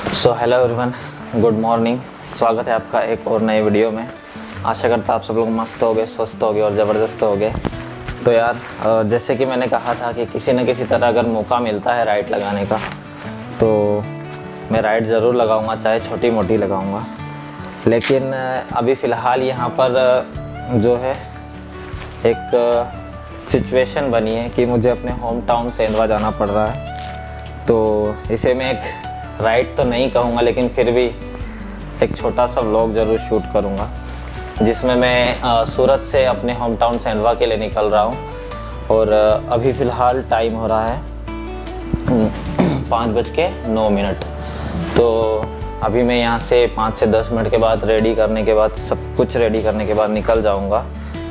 So hello everyone, good morning. स्वागत है आपका एक और नए वीडियो में। आशा करता आप सब लोग मस्त होगे, स्वस्थ होगे और ज़बरदस्त होगे। तो यार जैसे कि मैंने कहा था कि किसी न किसी तरह अगर मौका मिलता है राइड लगाने का तो मैं राइड ज़रूर लगाऊंगा, चाहे छोटी मोटी लगाऊंगा। लेकिन अभी फ़िलहाल यहाँ पर जो है एक सिचुएशन बनी है कि मुझे अपने होम टाउन सेंधवा जाना पड़ रहा है। तो इसे मैं एक राइड तो नहीं कहूँगा, लेकिन फिर भी एक छोटा सा व्लॉग ज़रूर शूट करूँगा, जिसमें मैं सूरत से अपने होम टाउन सेंधवा के लिए निकल रहा हूँ। और अभी फ़िलहाल टाइम हो रहा है 5:09। तो अभी मैं यहाँ से 5 से 10 मिनट के बाद रेडी करने के बाद, सब कुछ रेडी करने के बाद निकल जाऊँगा।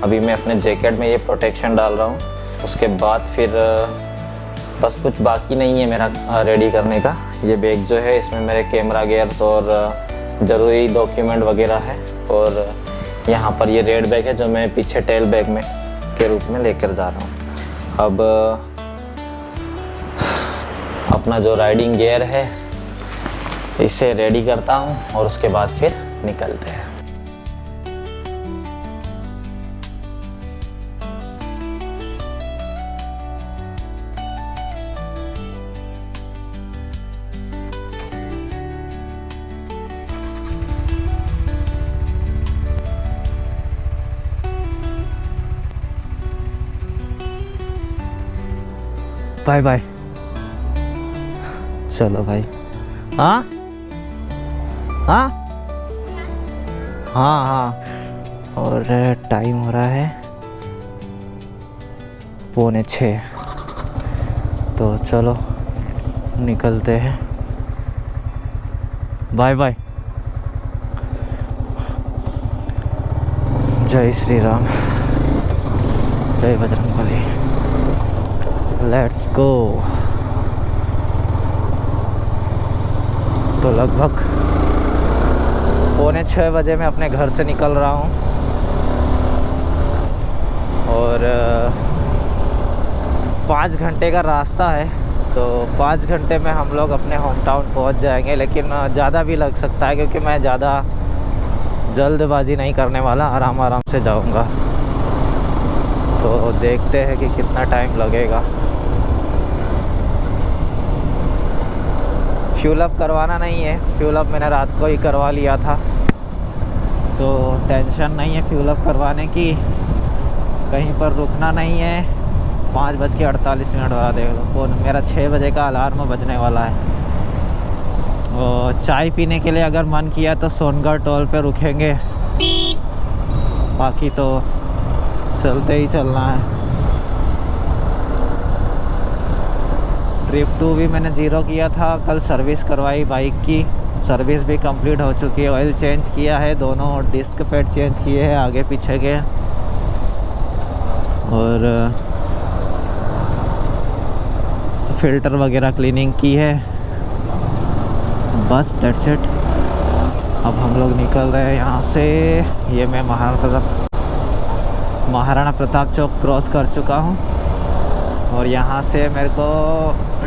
अभी मैं अपने जैकेट में ये प्रोटेक्शन डाल रहा हूँ, उसके बाद फिर बस कुछ बाकी नहीं है मेरा रेडी करने का। ये बैग जो है इसमें मेरे कैमरा गियर्स और ज़रूरी डॉक्यूमेंट वगैरह है। और यहाँ पर ये रेड बैग है जो मैं पीछे टेल बैग में के रूप में लेकर जा रहा हूँ। अब अपना जो राइडिंग गियर है इसे रेडी करता हूँ और उसके बाद फिर निकलते हैं। Bye bye. चलो भाई। हाँ हाँ हाँ हाँ। और टाइम हो रहा है 5:45। तो चलो निकलते हैं। Bye bye. जय श्री राम, जय बजरंगबली। Let's go. तो लगभग 5:45 बजे मैं अपने घर से निकल रहा हूँ और 5 घंटे का रास्ता है। तो 5 घंटे में हम लोग अपने होम टाउन पहुँच जाएंगे, लेकिन ज़्यादा भी लग सकता है क्योंकि मैं ज़्यादा जल्दबाजी नहीं करने वाला, आराम आराम से जाऊँगा। तो देखते हैं कि कितना टाइम लगेगा। फ्यूल अप करवाना नहीं है, फ्यूल अप मैंने रात को ही करवा लिया था, तो टेंशन नहीं है फ्यूल अप करवाने की। कहीं पर रुकना नहीं है। 5:48 वाला देख लो कौन, मेरा 6 बजे का अलार्म बजने वाला है। और चाय पीने के लिए अगर मन किया तो सोनगढ़ टोल पे रुकेंगे, बाकी तो चलते ही चलना है। ट्रिप 2 भी मैंने 0 किया था, कल सर्विस करवाई बाइक की, सर्विस भी कंप्लीट हो चुकी है। ऑयल चेंज किया है, दोनों डिस्क पैड चेंज किए हैं आगे पीछे के, और फिल्टर वगैरह क्लीनिंग की है। बस दैट्स इट। अब हम लोग निकल रहे हैं यहाँ से। ये मैं महाराणा प्रताप चौक क्रॉस कर चुका हूँ और यहाँ से मेरे को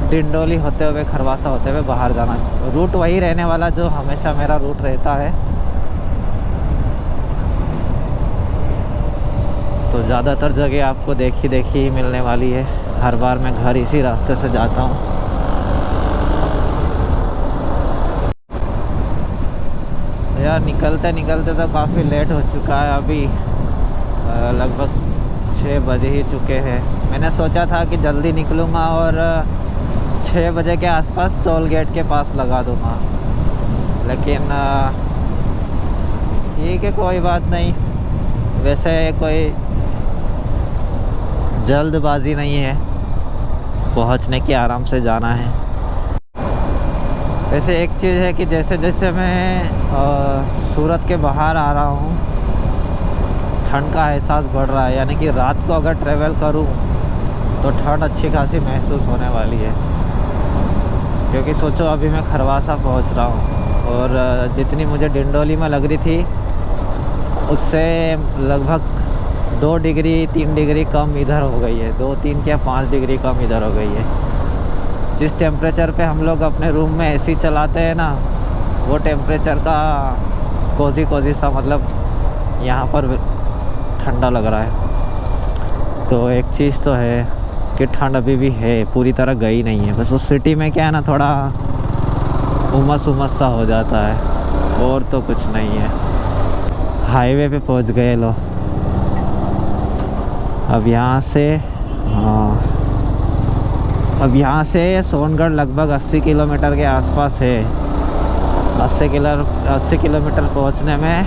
डिंडोली होते हुए, खरवासा होते हुए बाहर जाना। रूट वही रहने वाला जो हमेशा मेरा रूट रहता है। तो ज़्यादातर जगह आपको देखी ही मिलने वाली है। हर बार मैं घर इसी रास्ते से जाता हूँ। यार निकलते निकलते तो काफ़ी लेट हो चुका है। अभी लगभग 6 बजे ही चुके हैं। मैंने सोचा था कि जल्दी निकलूँगा और 6 बजे के आसपास टोल गेट के पास लगा दूँगा, लेकिन ठीक है, कोई बात नहीं। वैसे कोई जल्दबाजी नहीं है, पहुँचने की आराम से जाना है। वैसे एक चीज़ है कि जैसे जैसे मैं सूरत के बाहर आ रहा हूँ, ठंड का एहसास बढ़ रहा है। यानी कि रात को अगर ट्रैवल करूँ तो ठंड अच्छी खासी महसूस होने वाली है। क्योंकि सोचो अभी मैं खरवासा पहुँच रहा हूँ और जितनी मुझे डिंडोली में लग रही थी उससे लगभग 2 डिग्री 3 डिग्री कम इधर हो गई है। 2 3 क्या 5 डिग्री कम इधर हो गई है। जिस टेम्परेचर पे हम लोग अपने रूम में एसी चलाते हैं ना, वो टेम्परेचर का कोजी कोजी सा, मतलब यहाँ पर ठंडा लग रहा है। तो एक चीज़ तो है कि ठंड अभी भी है, पूरी तरह गई नहीं है। बस उस सिटी में क्या है ना, थोड़ा उमस उमस सा हो जाता है, और तो कुछ नहीं है। हाईवे पे पहुँच गए लो। अब यहाँ से, हाँ, अब यहाँ से सोनगढ़ लगभग 80 किलोमीटर के आसपास है। 80 किलोमीटर पहुँचने में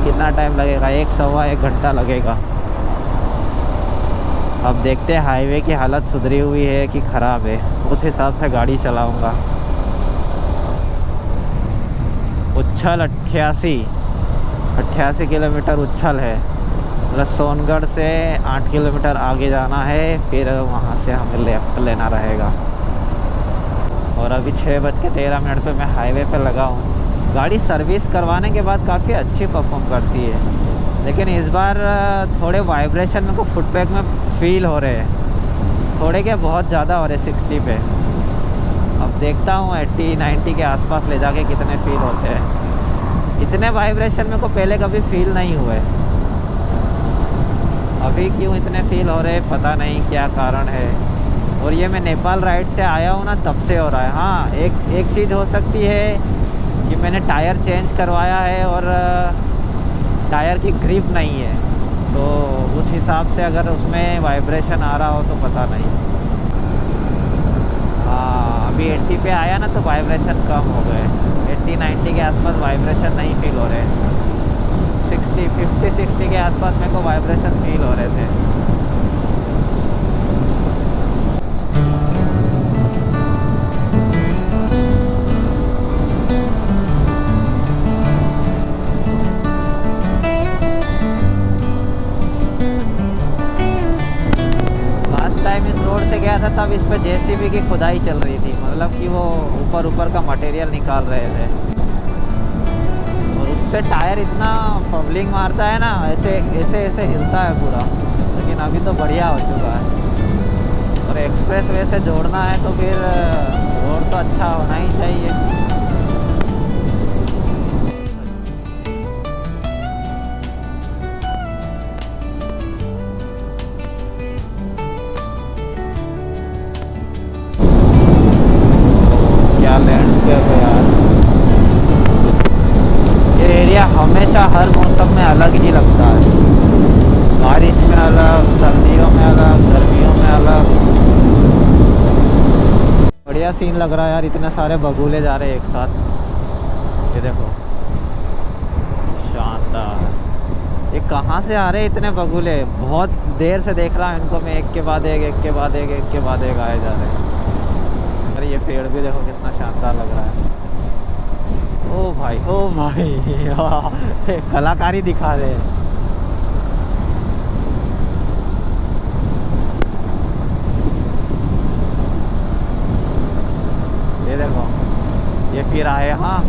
कितना टाइम लगेगा? 1-1.25 घंटा लगेगा। अब देखते हैं हाईवे की हालत सुधरी हुई है कि ख़राब है, उस हिसाब से गाड़ी चलाऊँगा। उच्छल 88 किलोमीटर उच्छल है, मतलब सोनगढ़ से 8 किलोमीटर आगे जाना है, फिर वहाँ से हमें लेफ्ट लेना रहेगा। और अभी 6:13 पे मैं हाईवे पे लगा हूँ। गाड़ी सर्विस करवाने के बाद काफ़ी अच्छी परफॉर्म करती है, लेकिन इस बार थोड़े वाइब्रेशन मेरे को फुटपैक में फील हो रहे हैं, थोड़े क्या बहुत ज़्यादा हो रहे 60 पे। अब देखता हूँ 80-90 के आसपास ले जाके कितने फील होते हैं। इतने वाइब्रेशन मेरे को पहले कभी फील नहीं हुए, अभी क्यों इतने फील हो रहे पता नहीं, क्या कारण है। और ये मैं नेपाल राइड से आया हूँ ना, तब से हो रहा है। हाँ, एक चीज़ हो सकती है कि मैंने टायर चेंज करवाया है और टायर की ग्रिप नहीं है, तो उस हिसाब से अगर उसमें वाइब्रेशन आ रहा हो तो पता नहीं। हाँ, अभी 80 पे आया ना तो वाइब्रेशन कम हो गए, 80-90 के आसपास वाइब्रेशन नहीं फील हो रहे। 50-60 के आसपास मेरे को वाइब्रेशन फील हो रहे थे। लास्ट टाइम इस रोड से गया था तब इस पे जेसीबी की खुदाई चल रही थी, मतलब कि वो ऊपर का मटेरियल निकाल रहे थे, और उससे टायर इतना फबलिंग मारता है ना, ऐसे हिलता है पूरा। लेकिन अभी तो बढ़िया हो चुका है। और एक्सप्रेस वे से जोड़ना है तो फिर रोड तो अच्छा होना ही चाहिए। क्या लैंडस्केप है यार, ये एरिया हमेशा हर मौसम में अलग ही लगता है। बारिश में अलग, सर्दियों में अलग, गर्मियों में अलग। बढ़िया सीन लग रहा है यार, इतने सारे बगुले जा रहे हैं एक साथ। ये देखो, शानदार। ये कहाँ से आ रहे हैं इतने बगुले? बहुत देर से देख रहा हूँ इनको मैं, एक के बाद एक आए जा रहे हैं। अरे ये पेड़ भी देखो कितना शानदार लग रहा है। ओ भाई कलाकारी दिखा रहे हैं। ये देखो, ये फिर आए। हाँ,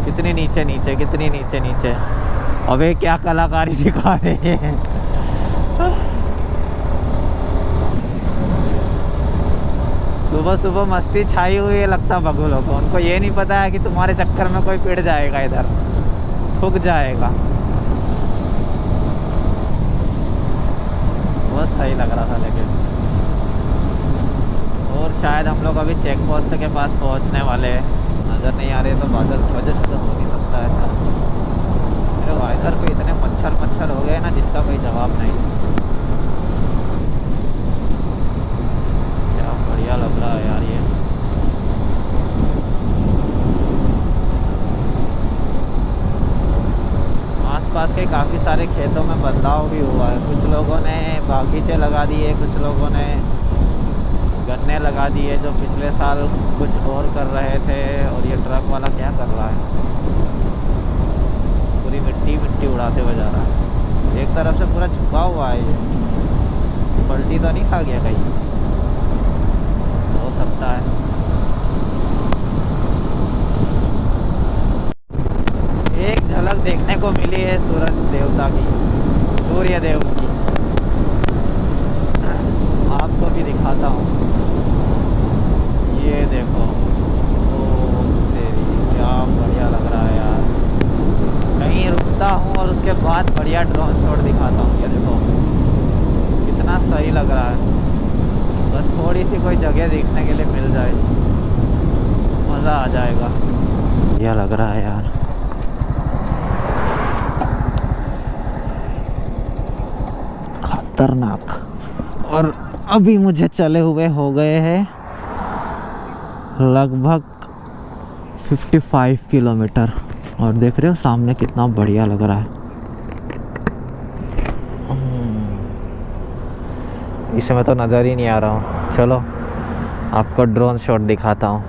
कितनी नीचे। अबे क्या कलाकारी दिखा रहे हैं। सुबह मस्ती छाई हुई है लगता बगुलों को। उनको ये नहीं पता है कि तुम्हारे चक्कर में कोई पिट जाएगा, इधर ठुक जाएगा। बहुत सही लग रहा था लेकिन। और शायद हम लोग अभी चेक पोस्ट के पास पहुंचने वाले हैं। नज़र नहीं आ रहे तो बादल की वजह से तो हो नहीं सकता ऐसा। मेरे वाइजर पे इतने मच्छर हो गए ना, जिसका कोई जवाब नहीं। बढ़िया लग रहा है यार ये। आसपास के काफ़ी सारे खेतों में बदलाव भी हुआ है। कुछ लोगों ने बागीचे लगा दिए, कुछ लोगों ने गन्ने लगा दिए जो पिछले साल कुछ और कर रहे थे। और ये ट्रक वाला क्या कर रहा है, पूरी मिट्टी उड़ाते हुए जा रहा है। एक तरफ से पूरा झुका हुआ है, ये पलटी तो नहीं खा गया कहीं? हो सकता है। एक झलक देखने को मिली है सूरज देवता की, सूर्य देव की। आपको भी दिखाता हूँ, ये देखो। ओ तेरी, क्या बढ़िया बड़ी सी कोई जगह देखने के लिए मिल जाए, मज़ा आ जाएगा। यह लग रहा है यार, खतरनाक। और अभी मुझे चले हुए हो गए हैं लगभग 55 किलोमीटर, और देख रहे हो सामने कितना बढ़िया लग रहा है। इसमें तो नज़र ही नहीं आ रहा हूँ। चलो आपको ड्रोन शॉट दिखाता हूँ।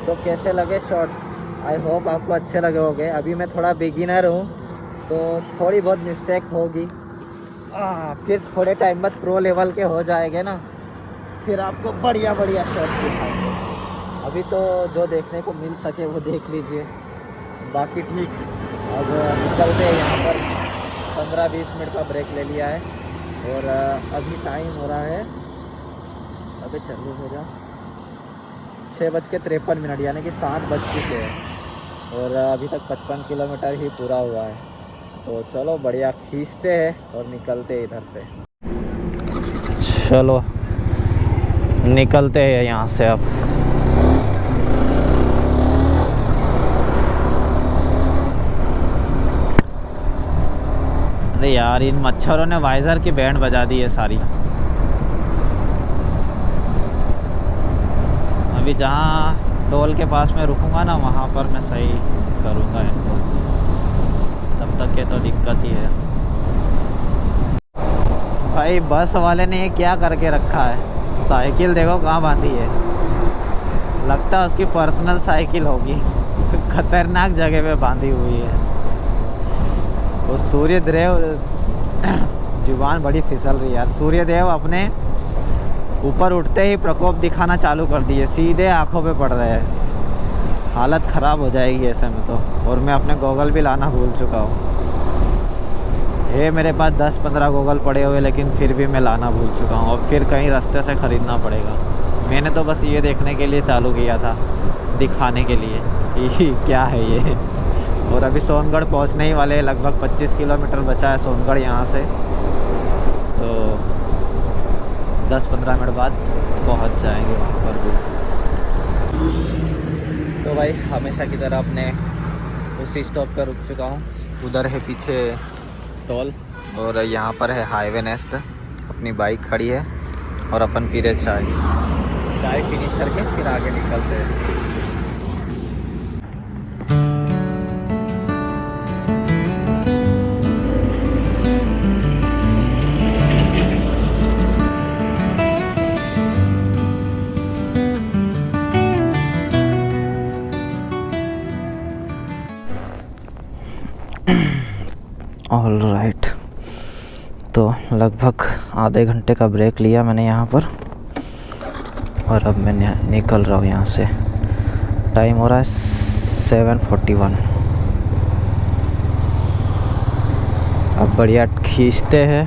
तो कैसे लगे शॉट्स? आई होप आपको अच्छे लगे होंगे। अभी मैं थोड़ा बिगिनर हूँ तो थोड़ी बहुत मिस्टेक होगी, फिर थोड़े टाइम बाद प्रो लेवल के हो जाएंगे ना, फिर आपको बढ़िया बढ़िया शॉट्स दिखाएंगे। अभी तो जो देखने को मिल सके वो देख लीजिए, बाकी ठीक। अब निकलते हैं यहाँ पर, 15-20 मिनट का ब्रेक ले लिया है और अभी टाइम हो रहा है, अभी चालू हो जा 6:53 यानी कि 7 बज चुके हैं और अभी तक 55 किलोमीटर ही पूरा हुआ है। तो चलो बढ़िया खींचते हैं और निकलते हैं इधर से। चलो निकलते हैं यहाँ से अब। अरे यार, इन मच्छरों ने वाइज़र की बैंड बजा दी है सारी। अभी जहाँ टोल के पास में रुकूंगा ना, वहाँ पर मैं सही करूँगा इनको, तब तक के तो दिक्कत ही है। भाई बस वाले ने ये क्या करके रखा है? साइकिल देखो कहाँ बांधी है, लगता है उसकी पर्सनल साइकिल होगी। खतरनाक जगह पे बांधी हुई है। वो सूर्यदेव, जुबान बड़ी फिसल रही है यार। सूर्यदेव अपने ऊपर उठते ही प्रकोप दिखाना चालू कर दिए, सीधे आंखों पे पड़ रहे हैं। हालत ख़राब हो जाएगी ऐसे में तो। और मैं अपने गॉगल भी लाना भूल चुका हूँ। ये मेरे पास 10-15 गॉगल पड़े हुए, लेकिन फिर भी मैं लाना भूल चुका हूँ। और फिर कहीं रास्ते से ख़रीदना पड़ेगा। मैंने तो बस ये देखने के लिए चालू किया था, दिखाने के लिए ये क्या है ये। और अभी सोनगढ़ पहुँचने ही वाले, लगभग 25 किलोमीटर बचा है सोनगढ़ यहाँ से। तो 10-15 मिनट बाद पहुंच जाएंगे वहाँ पर भी। तो भाई हमेशा की तरह अपने उसी स्टॉप पर रुक चुका हूँ। उधर है पीछे टोल और यहाँ पर है हाईवे नेस्ट। अपनी बाइक खड़ी है और अपन पी रहे चाय फिनिश करके फिर आगे निकलते हैं। ऑल राइट, तो लगभग आधे घंटे का ब्रेक लिया मैंने यहाँ पर और अब मैं निकल रहा हूँ यहाँ से। टाइम हो रहा है 7:41। अब बढ़िया खींचते हैं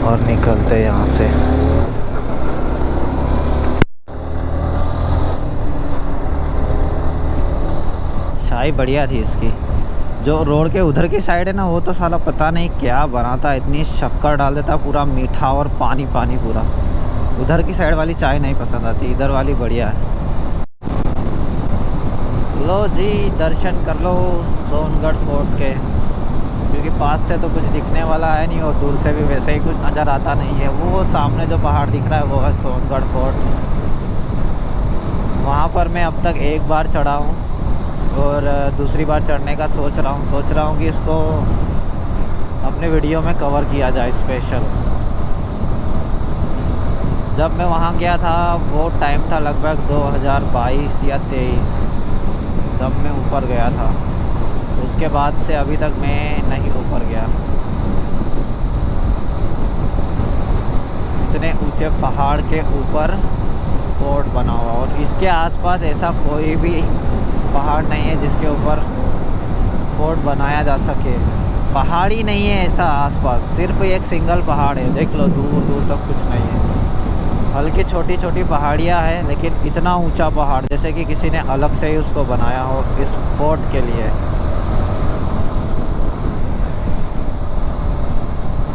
और निकलते हैं यहाँ से। चाय बढ़िया थी इसकी। जो रोड के उधर की साइड है ना, वो तो साला पता नहीं क्या बनाता, इतनी शक्कर डाल देता, पूरा मीठा और पानी पानी पूरा। उधर की साइड वाली चाय नहीं पसंद आती, इधर वाली बढ़िया है। लो जी, दर्शन कर लो सोनगढ़ फोर्ट के, क्योंकि पास से तो कुछ दिखने वाला है नहीं और दूर से भी वैसे ही कुछ नज़र आता नहीं है। वो सामने जो पहाड़ दिख रहा है वो है सोनगढ़ फोर्ट। वहाँ पर मैं अब तक एक बार चढ़ा हूँ और दूसरी बार चढ़ने का सोच रहा हूँ कि इसको अपने वीडियो में कवर किया जाए स्पेशल। जब मैं वहाँ गया था वो टाइम था लगभग 2022 या 23, तब मैं ऊपर गया था। उसके बाद से अभी तक मैं नहीं ऊपर गया। इतने ऊंचे पहाड़ के ऊपर फोर्ट बना हुआ, और इसके आसपास ऐसा कोई भी पहाड़ नहीं है जिसके ऊपर फोर्ट बनाया जा सके। पहाड़ ही नहीं है ऐसा आसपास, सिर्फ एक सिंगल पहाड़ है। देख लो, दूर दूर तक कुछ नहीं है। हल्की छोटी छोटी पहाड़ियाँ हैं, लेकिन इतना ऊंचा पहाड़ जैसे कि किसी ने अलग से ही उसको बनाया हो इस फोर्ट के लिए।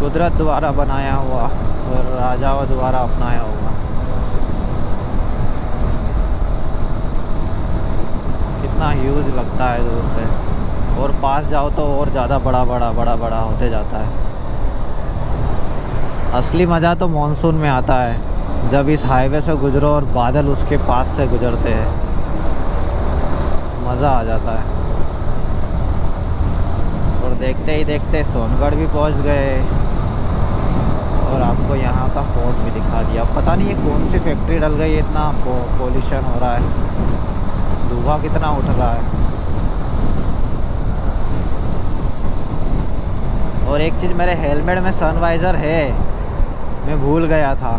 कुदरत द्वारा बनाया हुआ और राजाओं द्वारा अपनाया हुआ। कितना ह्यूज लगता है दूर से, और पास जाओ तो और ज़्यादा बड़ा बड़ा होते जाता है। असली मज़ा तो मॉनसून में आता है, जब इस हाईवे से गुजरो और बादल उसके पास से गुजरते हैं, मज़ा आ जाता है। और देखते ही देखते सोनगढ़ भी पहुंच गए, और आपको यहाँ का फोर्ट भी दिखा दिया। पता नहीं ये कौन सी फैक्ट्री डल गई, इतना पोल्यूशन हो रहा है, धुआं कितना उठ रहा है। और एक चीज़, मेरे हेलमेट में सनवाइज़र है, मैं भूल गया था,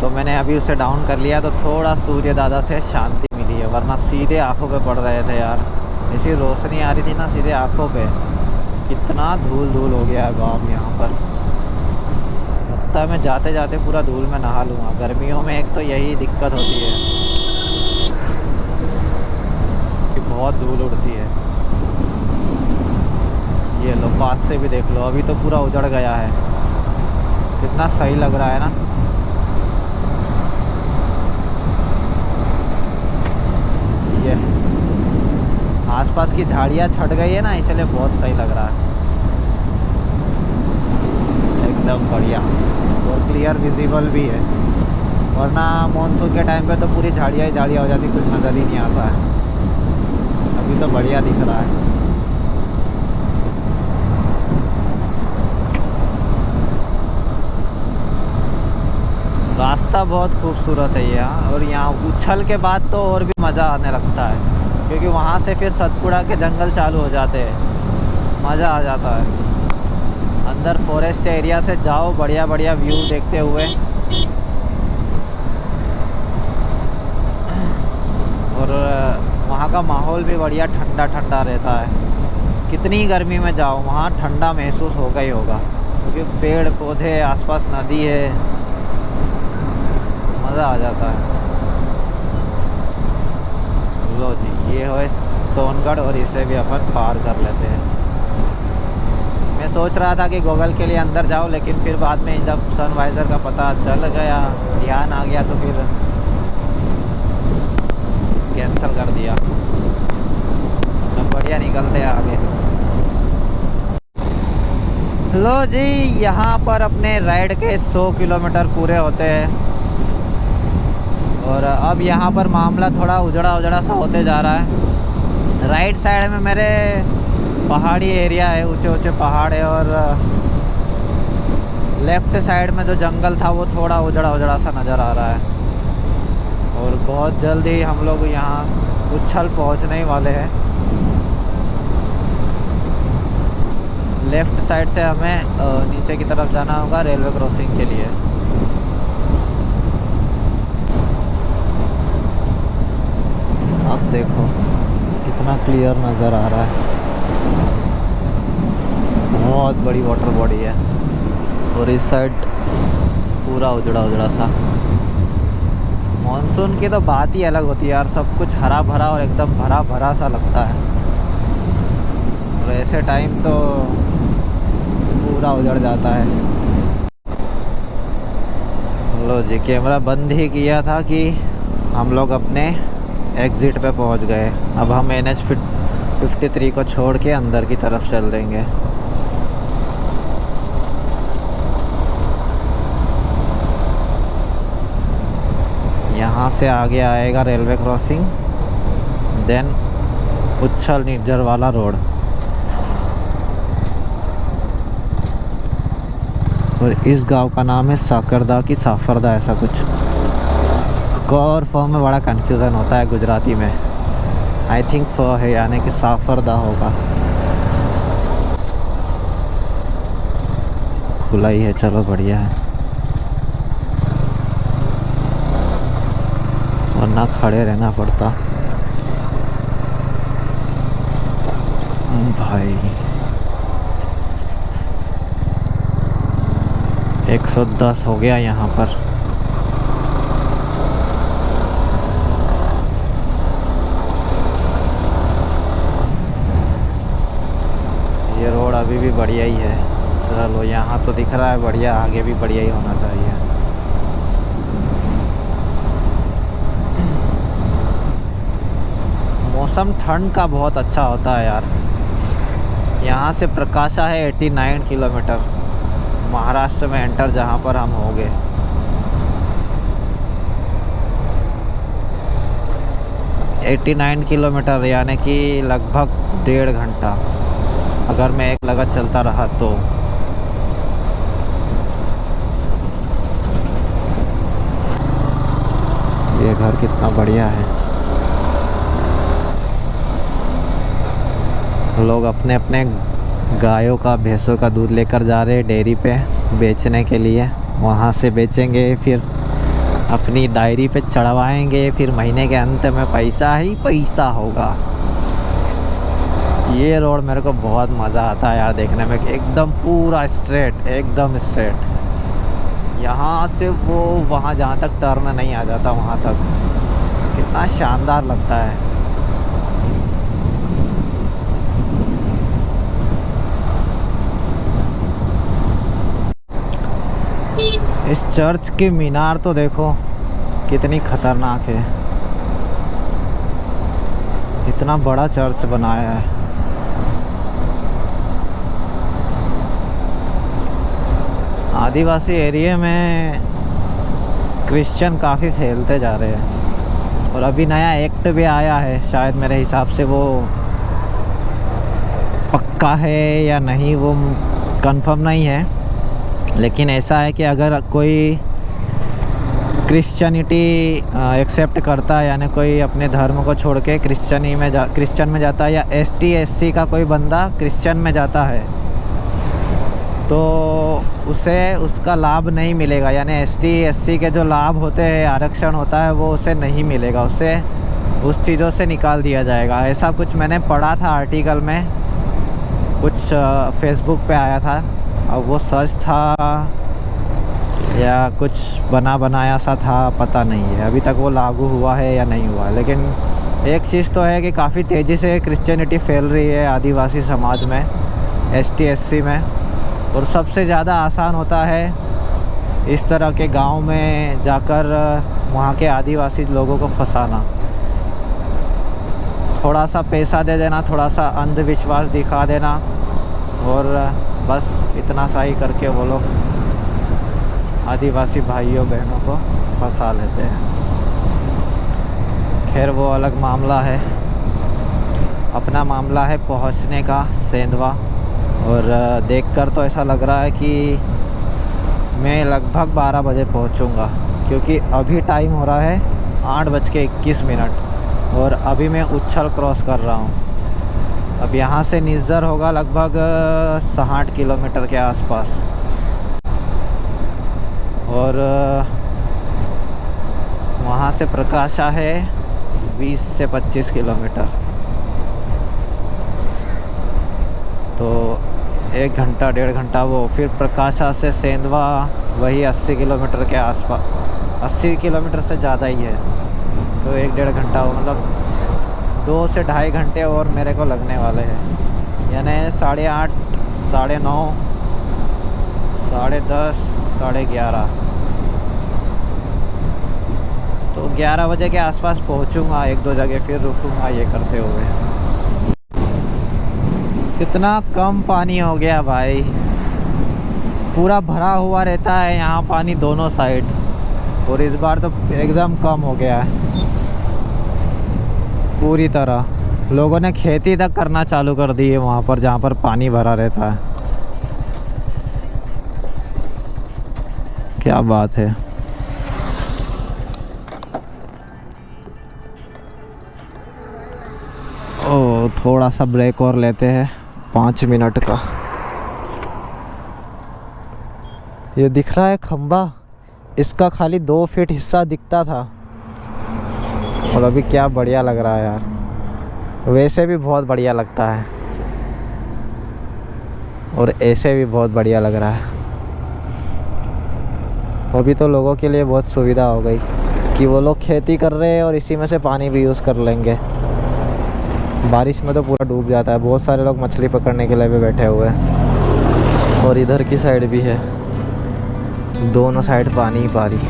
तो मैंने अभी उसे डाउन कर लिया, तो थोड़ा सूर्य दादा से शांति मिली है, वरना सीधे आँखों पे पड़ रहे थे यार। ऐसी रोशनी आ रही थी ना सीधे आँखों पे, कितना धूल धूल हो गया है बाप यहाँ पर। लगता है मैं जाते जाते पूरा धूल में नहा लूँगा। गर्मियों में एक तो यही दिक्कत होती है कि बहुत धूल उड़ती है। ये लो, पास से भी देख लो, अभी तो पूरा उजड़ गया है। कितना सही लग रहा है ना। ये आसपास की झाड़ियाँ छट गई है ना, इसलिए बहुत सही लग रहा है, एकदम बढ़िया, और क्लियर विजिबल भी है। वरना मॉनसून के टाइम पे तो पूरी झाड़ियाँ ही झाड़ियाँ हो जाती, कुछ नज़र ही नहीं आता है। अभी तो बढ़िया दिख रहा है। रास्ता बहुत खूबसूरत है यहाँ, और यहाँ उछल के बाद तो और भी मज़ा आने लगता है, क्योंकि वहाँ से फिर सतपुड़ा के जंगल चालू हो जाते हैं, मज़ा आ जाता है। अंदर फॉरेस्ट एरिया से जाओ, बढ़िया बढ़िया व्यू देखते हुए, और वहाँ का माहौल भी बढ़िया ठंडा ठंडा रहता है। कितनी गर्मी में जाओ, वहाँ ठंडा महसूस होगा ही होगा, क्योंकि पेड़ पौधे, आसपास नदी है, मज़ा आ जाता है। लो जी, ये है सोनगढ़, और इसे भी अपन पार कर लेते हैं। मैं सोच रहा था कि गूगल के लिए अंदर जाओ, लेकिन फिर बाद में जब सनवाइज़र का पता चल गया, ध्यान आ गया, तो फिर कैंसिल कर दिया। अब बढ़िया निकलते हैं आगे। लो जी, यहाँ पर अपने राइड के 100 किलोमीटर पूरे होते हैं, और अब यहाँ पर मामला थोड़ा उजड़ा सा होते जा रहा है। राइट साइड में मेरे पहाड़ी एरिया है, ऊंचे ऊंचे पहाड़ है, और लेफ़्ट साइड में जो जंगल था वो थोड़ा उजड़ा सा नज़र आ रहा है। और बहुत जल्द ही हम लोग यहाँ उछल पहुँचने ही वाले हैं। लेफ़्ट साइड से हमें नीचे की तरफ जाना होगा रेलवे क्रॉसिंग के लिए। अब देखो कितना क्लियर नज़र आ रहा है, बहुत बड़ी वाटर बॉडी है, और इस साइड पूरा उजड़ा सा। मॉनसून की तो बात ही अलग होती है यार, सब कुछ हरा भरा और एकदम भरा भरा सा लगता है, और ऐसे टाइम तो पूरा उजड़ जाता है। लो जी, कैमरा बंद ही किया था कि हम लोग अपने एग्ज़िट पे पहुंच गए। अब हम NH 53 को छोड़ के अंदर की तरफ चल देंगे। यहाँ से आगे आएगा रेलवे क्रॉसिंग, देन उच्छल निर्जर वाला रोड, और इस गांव का नाम है साकरदा की साफरदा, ऐसा कुछ। और फ में बड़ा कन्फ्यूज़न होता है गुजराती में। आई थिंक फ है, यानी कि साफरदा होगा। खुला ही है, चलो बढ़िया है, वरना खड़े रहना पड़ता भाई। 110 हो गया यहाँ पर। ये रोड अभी भी बढ़िया ही है। चलो यहाँ तो दिख रहा है बढ़िया, आगे भी बढ़िया ही होना चाहिए। मौसम ठंड का बहुत अच्छा होता है यार। यहाँ से प्रकाशा है 89 किलोमीटर, महाराष्ट्र में एंटर जहाँ पर हम होंगे। एटी 9 किलोमीटर यानी कि लगभग 1.5 घंटा, अगर मैं एक लगातार चलता रहा तो। ये घर कितना बढ़िया है। लोग अपने अपने गायों का, भैंसों का दूध लेकर जा रहे हैं डेयरी पे बेचने के लिए। वहाँ से बेचेंगे, फिर अपनी डायरी पे चढ़वाएंगे, फिर महीने के अंत में पैसा ही पैसा होगा। ये रोड मेरे को बहुत मज़ा आता है यार देखने में, एकदम पूरा स्ट्रेट, एकदम स्ट्रेट। यहाँ से वो वहाँ जहाँ तक टर्न नहीं आ जाता, वहाँ तक कितना शानदार लगता है। इस चर्च की मीनार तो देखो कितनी खतरनाक है, इतना बड़ा चर्च बनाया है। आदिवासी एरिया में क्रिश्चियन काफ़ी फैलते जा रहे हैं, और अभी नया एक्ट भी आया है, शायद मेरे हिसाब से वो पक्का है या नहीं वो कंफर्म नहीं है, लेकिन ऐसा है कि अगर कोई क्रिश्चियनिटी एक्सेप्ट करता है, यानी कोई अपने धर्म को छोड़ के क्रिश्चियन में जाता है, या ST SC का कोई बंदा क्रिश्चियन में जाता है, तो उसे उसका लाभ नहीं मिलेगा। यानी ST SC के जो लाभ होते हैं, आरक्षण होता है, वो उसे नहीं मिलेगा, उसे उस चीज़ों से निकाल दिया जाएगा। ऐसा कुछ मैंने पढ़ा था आर्टिकल में, कुछ फेसबुक पे आया था। अब वो सच था या कुछ बना बनाया सा था, पता नहीं है। अभी तक वो लागू हुआ है या नहीं हुआ है, लेकिन एक चीज़ तो है कि काफ़ी तेज़ी से क्रिश्चियनिटी फैल रही है आदिवासी समाज में, ST SC में। और सबसे ज़्यादा आसान होता है इस तरह के गांव में जाकर वहाँ के आदिवासी लोगों को फंसाना। थोड़ा सा पैसा दे देना, थोड़ा सा अंधविश्वास दिखा देना, और बस इतना सा ही करके वो लोग आदिवासी भाइयों बहनों को फंसा लेते हैं। खैर वो अलग मामला है। अपना मामला है पहुंचने का सेंधवा, और देखकर तो ऐसा लग रहा है कि मैं लगभग 12 बजे पहुंचूंगा, क्योंकि अभी टाइम हो रहा है 8:21, और अभी मैं उच्छल क्रॉस कर रहा हूँ। अब यहाँ से निज्जर होगा लगभग 60 किलोमीटर के आसपास, और वहाँ से प्रकाशा है 20 से 25 किलोमीटर। तो 1 घंटा 1.5 घंटा वो, फिर प्रकाशा से सेंधवा वही 80 किलोमीटर के आसपास, 80 किलोमीटर से ज़्यादा ही है। तो 1-1.5 घंटा, मतलब 2 से 2.5 घंटे और मेरे को लगने वाले हैं। यानी 8:30, 9:30, 10:30, 11:30, तो 11 बजे के आसपास पहुंचूंगा। 1-2 जगह फिर रुकूंगा ये करते हुए। कितना कम पानी हो गया भाई, पूरा भरा हुआ रहता है यहाँ पानी दोनों साइड, और इस बार तो एकदम कम हो गया है पूरी तरह। लोगों ने खेती तक करना चालू कर दी है वहाँ पर जहाँ पर पानी भरा रहता है। क्या बात है। ओ थोड़ा सा ब्रेक और लेते हैं 5 मिनट का। ये दिख रहा है खंबा, इसका खाली 2 फीट हिस्सा दिखता था और अभी क्या बढ़िया लग रहा है यार। वैसे भी बहुत बढ़िया लगता है और ऐसे भी बहुत बढ़िया लग रहा है। अभी तो लोगों के लिए बहुत सुविधा हो गई कि वो लोग खेती कर रहे हैं और इसी में से पानी भी यूज़ कर लेंगे। बारिश में तो पूरा डूब जाता है। बहुत सारे लोग मछली पकड़ने के लिए भी बैठे हुए हैं और इधर की साइड भी है, दोनों साइड पानी ही पानी।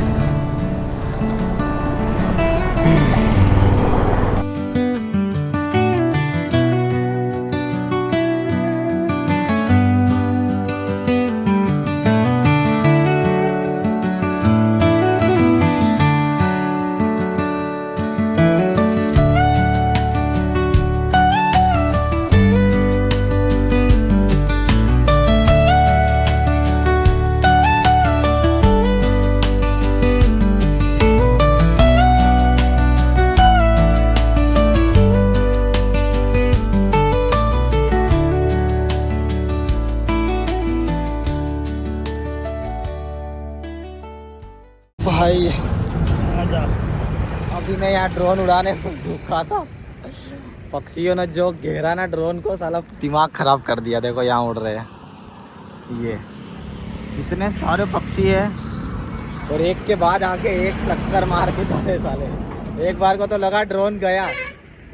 भाई अभी मैं यहाँ ड्रोन उड़ाने रुका था, पक्षियों ने जो घेरा ना ड्रोन को, साला दिमाग खराब कर दिया। देखो यहाँ उड़ रहे हैं, ये इतने सारे पक्षी है और एक के बाद आके एक टक्कर मार के चले साले। एक बार को तो लगा ड्रोन गया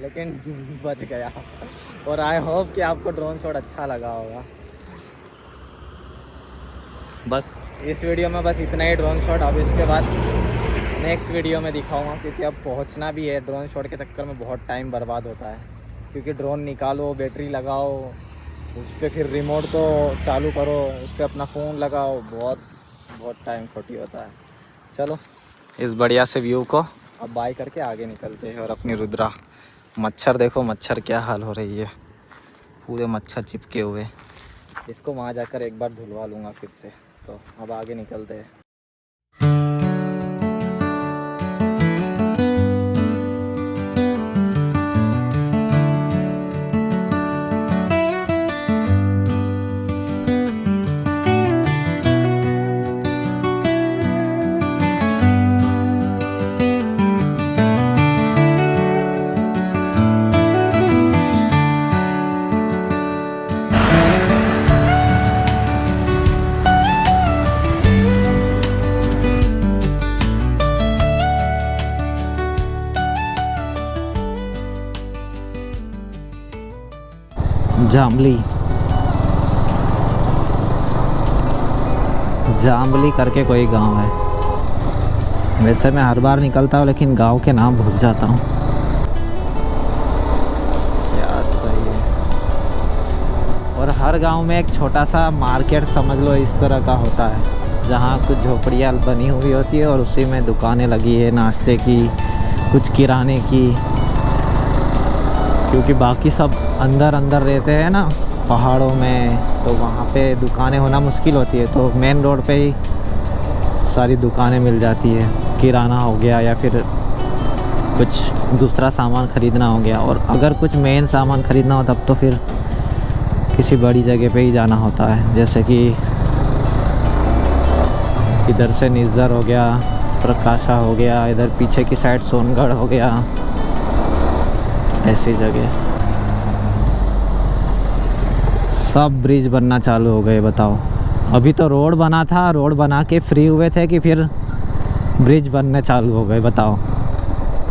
लेकिन बच गया। और आई होप कि आपको ड्रोन शॉट अच्छा लगा होगा। बस इस वीडियो में बस इतना ही ड्रोन शॉट। अब इसके बाद नेक्स्ट वीडियो में दिखाऊंगा, क्योंकि अब पहुंचना भी है। ड्रोन शॉट के चक्कर में बहुत टाइम बर्बाद होता है, क्योंकि ड्रोन निकालो, बैटरी लगाओ, उस पर फिर रिमोट को चालू करो, उस पर अपना फ़ोन लगाओ, बहुत टाइम खोटी होता है। चलो इस बढ़िया से व्यू को अब बाय करके आगे निकलते हैं। और अपनी रुद्रा, मच्छर देखो, मच्छर क्या हाल हो रही है, पूरे मच्छर चिपके हुए। इसको वहाँ जाकर एक बार धुलवा लूँगा फिर से। तो अब आगे निकलते हैं। जामली करके कोई गांव है। वैसे मैं हर बार निकलता हूँ लेकिन गांव के नाम भूल जाता हूँ। क्या सही है। और हर गांव में एक छोटा सा मार्केट समझ लो इस तरह का होता है, जहाँ कुछ झोपड़ियाँ बनी हुई होती है और उसी में दुकानें लगी है, नाश्ते की, कुछ किराने की। क्योंकि बाकी सब अंदर रहते हैं ना पहाड़ों में, तो वहाँ पे दुकानें होना मुश्किल होती है। तो मेन रोड पे ही सारी दुकानें मिल जाती है, किराना हो गया या फिर कुछ दूसरा सामान ख़रीदना हो गया। और अगर कुछ मेन सामान ख़रीदना हो तब तो फिर किसी बड़ी जगह पे ही जाना होता है, जैसे कि इधर से निज्जर हो गया, प्रकाशा हो गया, इधर पीछे की साइड सोनगढ़ हो गया, ऐसी जगह। सब ब्रिज बनना चालू हो गए। बताओ, अभी तो रोड बना था, रोड बना के फ्री हुए थे कि फिर ब्रिज बनने चालू हो गए। बताओ,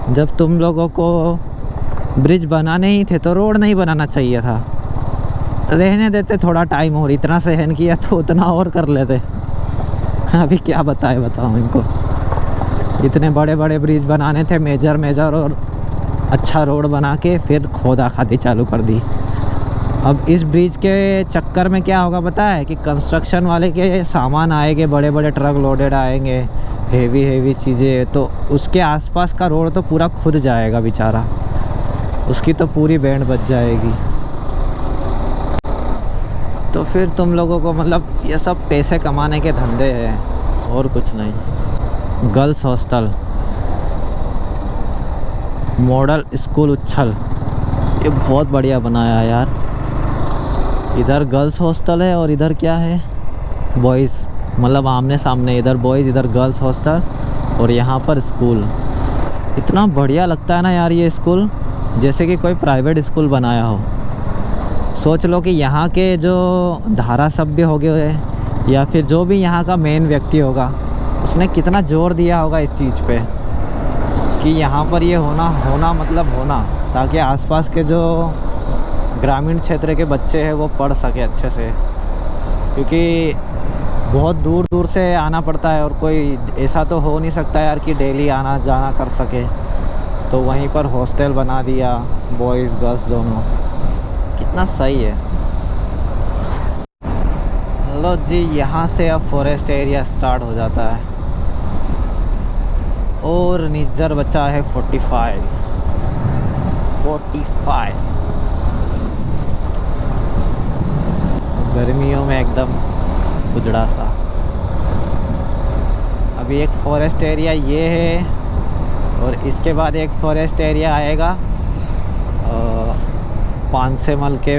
जब तुम लोगों को ब्रिज बनाने ही थे तो रोड नहीं बनाना चाहिए था, रहने देते थोड़ा टाइम और। इतना सहन किया तो उतना और कर लेते। अभी क्या बताए, बताओ इनको। इतने बड़े बड़े ब्रिज बनाने थे, मेजर और अच्छा रोड बना के फिर खोदा खादी चालू कर दी। अब इस ब्रिज के चक्कर में क्या होगा पता है, कि कंस्ट्रक्शन वाले के सामान आएंगे, बड़े बड़े ट्रक लोडेड आएंगे, हेवी चीज़ें, तो उसके आसपास का रोड तो पूरा खुद जाएगा बेचारा, उसकी तो पूरी बैंड बच जाएगी। तो फिर तुम लोगों को मतलब ये सब पैसे कमाने के धंधे हैं और कुछ नहीं। गर्ल्स हॉस्टल, मॉडल स्कूल उच्छल, ये बहुत बढ़िया बनाया है यार। इधर गर्ल्स हॉस्टल है और इधर क्या है, बॉयज़, मतलब आमने सामने, इधर बॉयज़ इधर गर्ल्स हॉस्टल और यहाँ पर स्कूल। इतना बढ़िया लगता है ना यार ये स्कूल, जैसे कि कोई प्राइवेट स्कूल बनाया हो। सोच लो कि यहाँ के जो धारा सभ्य हो गए या फिर जो भी यहाँ का मेन व्यक्ति होगा, उसने कितना जोर दिया होगा इस चीज़ पे कि यहाँ पर ये होना मतलब होना, ताकि आसपास के जो ग्रामीण क्षेत्र के बच्चे हैं वो पढ़ सके अच्छे से। क्योंकि बहुत दूर दूर से आना पड़ता है और कोई ऐसा तो हो नहीं सकता यार कि डेली आना जाना कर सके, तो वहीं पर हॉस्टल बना दिया, बॉयज़ गर्ल्स दोनों। कितना सही है। लो जी, यहाँ से अब फॉरेस्ट एरिया स्टार्ट हो जाता है और निज्जर बचा है 45। गर्मियों में एकदम उजड़ा सा। अभी एक फॉरेस्ट एरिया ये है और इसके बाद एक फॉरेस्ट एरिया आएगा पानसेमल के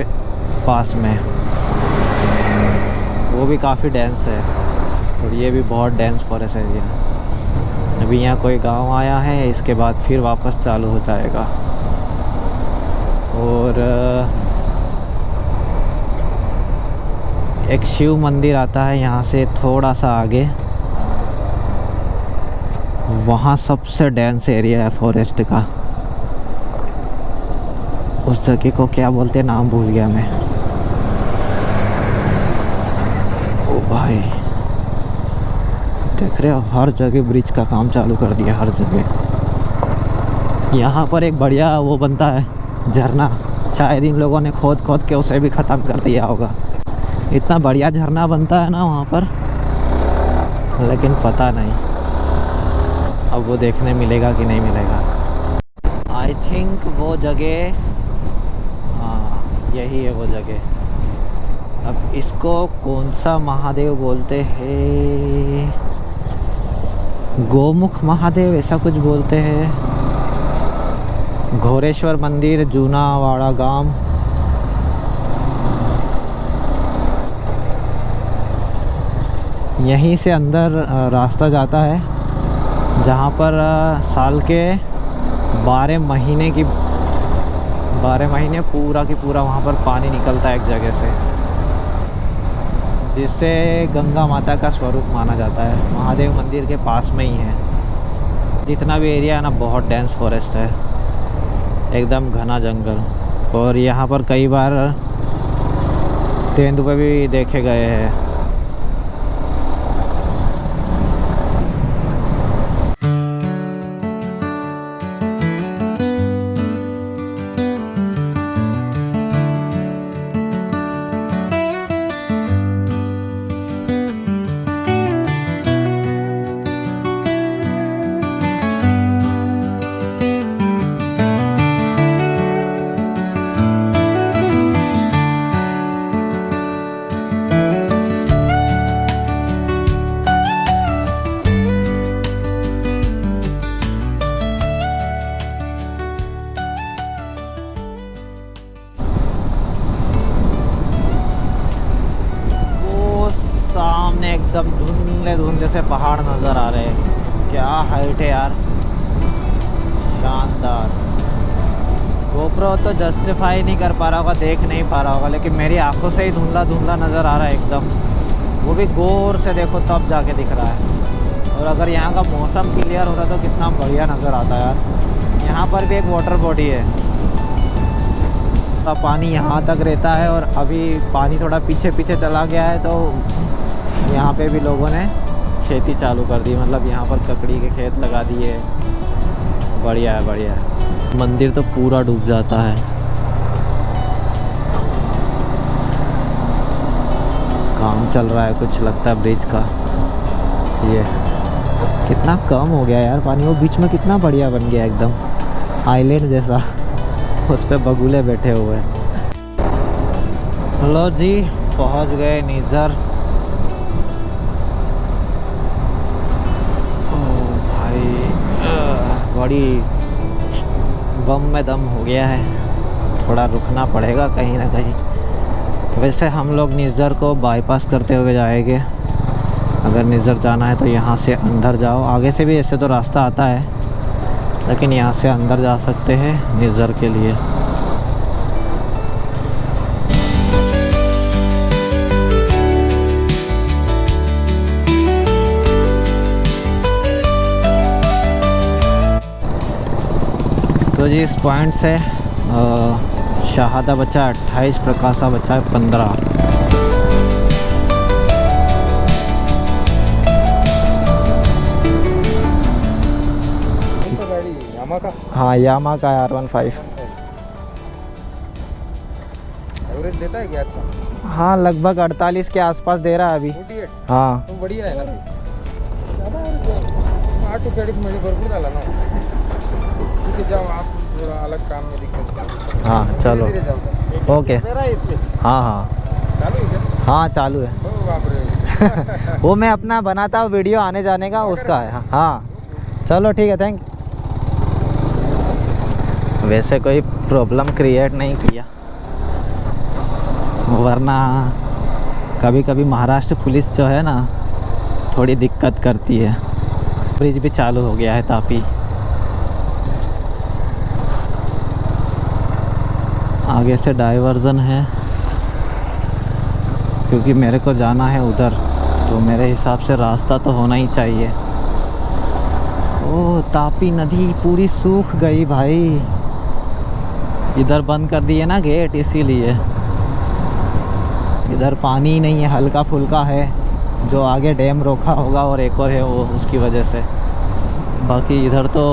पास में, वो भी काफ़ी डेंस है और ये भी बहुत डेंस फॉरेस्ट एरिया। अभी यहाँ कोई गांव आया है, इसके बाद फिर वापस चालू हो जाएगा। और एक शिव मंदिर आता है यहाँ से थोड़ा सा आगे, वहाँ सबसे डेंस एरिया है फॉरेस्ट का। उस जगह को क्या बोलते हैं, नाम भूल गया मैं। ओ भाई देख रहे हो, हर जगह ब्रिज का काम चालू कर दिया, हर जगह। यहाँ पर एक बढ़िया वो बनता है झरना, शायद इन लोगों ने खोद के उसे भी ख़त्म कर दिया होगा। इतना बढ़िया झरना बनता है ना वहाँ पर, लेकिन पता नहीं अब वो देखने मिलेगा कि नहीं मिलेगा। आई थिंक वो जगह, हाँ यही है वो जगह। अब इसको कौन सा महादेव बोलते हैं, गोमुख महादेव ऐसा कुछ बोलते हैं। घोरेश्वर मंदिर, जूनावाड़ा गांव। यहीं से अंदर रास्ता जाता है, जहाँ पर साल के 12 महीने पूरा की पूरा वहाँ पर पानी निकलता है एक जगह से, जिससे गंगा माता का स्वरूप माना जाता है। महादेव मंदिर के पास में ही है। जितना भी एरिया है ना, बहुत डेंस फॉरेस्ट है, एकदम घना जंगल। और यहाँ पर कई बार तेंदुए भी देखे गए हैं। एकदम धुंधले से पहाड़ नज़र आ रहे हैं। क्या हाइट है यार, शानदार। गोप्रो तो जस्टिफाई नहीं कर पा रहा होगा, देख नहीं पा रहा होगा, लेकिन मेरी आंखों से ही धुंधला नज़र आ रहा है एकदम। वो भी गौर से देखो तब जाके दिख रहा है। और अगर यहाँ का मौसम क्लियर होता तो कितना बढ़िया नज़र आता यार। यहाँ पर भी एक वाटर बॉडी है, तो पानी यहाँ तक रहता है और अभी पानी थोड़ा पीछे चला गया है, तो यहाँ पे भी लोगों ने खेती चालू कर दी। मतलब यहाँ पर ककड़ी के खेत लगा दिए। बढ़िया है, बढ़िया है। मंदिर तो पूरा डूब जाता है। काम चल रहा है कुछ, लगता है ब्रिज का। ये कितना कम हो गया यार पानी, वो बीच में कितना बढ़िया बन गया, एकदम आइलैंड जैसा। उस पे बगुले बैठे हुए हैं। लो जी, पहुंच गए निज्जर। बॉडी बम में दम हो गया है, थोड़ा रुकना पड़ेगा कहीं ना कहीं। वैसे हम लोग निज़र को बाईपास करते हुए जाएंगे। अगर निज़र जाना है तो यहाँ से अंदर जाओ, आगे से भी ऐसे तो रास्ता आता है, लेकिन यहाँ से अंदर जा सकते हैं निज़र के लिए। तो जी इस पॉइंट से शहादा बचा 28, प्रकाशा बचा 15। हाँ यामा का R15। एवरेज देता है क्या अच्छा? हाँ लगभग 48 के आसपास दे रहा है अभी। 48 हाँ तो बढ़िया है ना। ज़्यादा एवरेज 8 से 40 मध्ये भरपूर झाला ना। ठीक है, जाओ आप थोड़ा अलग काम में दिक्कत है। हाँ चलो धीरे जाओ। ओके। हाँ हाँ चालू है क्या? हाँ चालू है। ओ बाप रे। वो मैं अपना बनाता हूँ वीडियो आने जाने का, उसका है। हाँ चलो ठीक है, थैंक। वैसे कोई प्रॉब्लम क्रिएट नहीं किया, वरना कभी कभी महाराष्ट्र पुलिस जो है ना थोड़ी दिक्कत करती है। ब्रिज भी चालू हो गया है तापी। आगे से डाइवर्जन है क्योंकि मेरे को जाना है उधर, तो मेरे हिसाब से रास्ता तो होना ही चाहिए। ओ तापी नदी पूरी सूख गई भाई, इधर बंद कर दिए ना गेट, इसीलिए इधर पानी ही नहीं है, हल्का फुल्का है। जो आगे डैम रोका होगा और एक और है वो, उसकी वजह से। बाकी इधर तो